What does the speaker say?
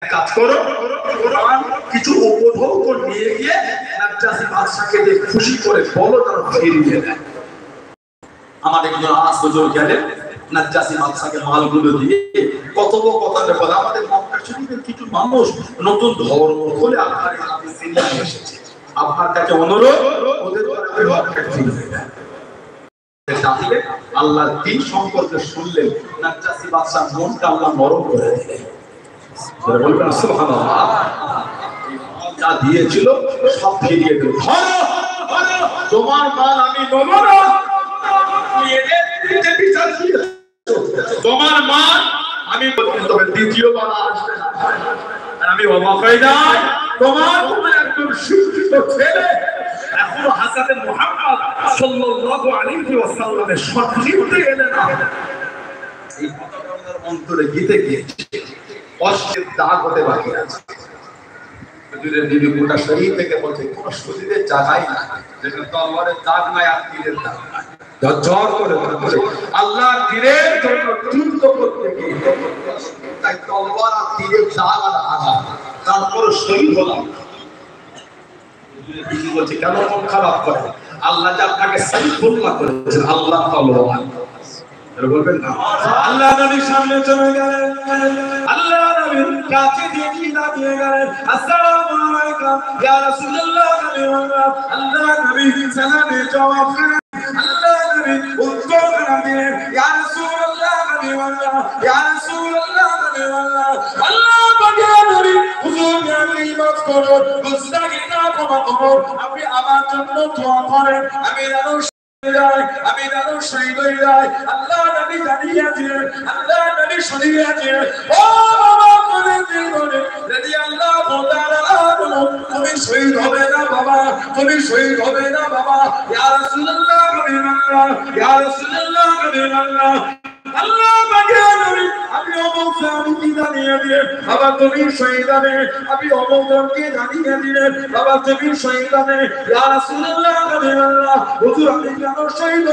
কাজ করো, কোরআন কিছু উপঢৌক নিয়ে গিয়ে নাজ্জাশী বাদশাকে দিয়ে খুশি করে বলো তারা ফিরিয়ে দেয়। আমাদের একজন হুজুর গেলেন নাজ্জাশী বাদশাকে মালগুলো দিয়ে কথোপকথনের পরে আমাদের মক্কা শরীফের কিছু মানুষ নতুন ধর্ম খুলে আপনার কাছে সিরিয়াল এসেছে, আপনার কাছে অনুরোধ ওদের মক্কা ফিরিয়ে দেয়। আল্লাহর দ্বীন সম্পর্কে শুনলেন নাজ্জাশী বাদশার মনটা আল্লাহ নরম করে দিলেন। বলবেন সুবহানাল্লাহ। যা দিয়েছিল সব ফিরিয়ে দিল। তোমার মাল আমি নেব না, তোমার মাল আমি তবে দ্বিতীয়বার আসবে না। আমি অবাক হয়ে যাই, তোমার একজন শিক্ষিত ছেলে এখনো হযরত মুহাম্মদ সাল্লাল্লাহু আলাইহি ওয়াসাল্লামের সান্নিধ্যে এলে না। এই কথাটা ওনার অন্তরে গেঁথে গিয়েছে, অশ্বের দাগ হতে বাকি আছে। হুজুরের বিবি গোটা শরীর থেকে বলছে কোন শরীরের জায়গায় না যেখানে তলোয়ারের দাগ নাই আর তীরের দাগ নাই। ঝরঝর করে বলছে আল্লাহর দ্বীনের জন্য যুদ্ধ করতে গিয়ে তাই তলোয়ার আর তীরের দাগ আর আঘাত, তারপর শহীদ হলাম। হুজুরের বিবি বলছে কেন মন খারাপ করে? আল্লাহ যে আপনাকে সাইফুল্লাহ করেছেন, আল্লাহ তলোয়ার। বলবেন না আল্লাহ নবীর সামনে চলে গেলেন, আল্লাহ নবীর কাছে দিয়ে গেলেন, আসসালামু আলাইকুম ইয়া রাসূলুল্লাহ। আল্লাহ নবী সালামের জবাব দিলেন, আল্লাহ নবী উত্তর দিলেন ইয়া রাসূলুল্লাহ ইয়া রাসূলুল্লাহ। আল্লাহ পাকের নবী হুজুরকে ইবাদত করুন, গুস্তাখি না ক্ষমা করুন, আপনি আমার জন্য দোয়া করেন, আমি যেন শহীদ হয়ে যাই। আল্লাহ নবী জানিয়েছিলেন, আল্লাহ নবী শুনিয়েছিলেন, ও বাবা বলে রাদিয়াল্লাহু তাআলা আনহু, তুমি শহীদ হবে না বাবা, তুমি শহীদ হবে না বাবা। ইয়া রাসূলুল্লাহ ইয়া রাসূলুল্লাহ আল্লাহ পাকের নবী আমি অমুক সাহাবীকে জানিয়ে দিলেন বাবা তুমি শহীদ হবে, আমি অমুককে জানিয়ে দিলেন বাবা তুমি শহীদ হবে। ইয়া রাসূলুল্লাহ হুজুর আমি কেন শহীদ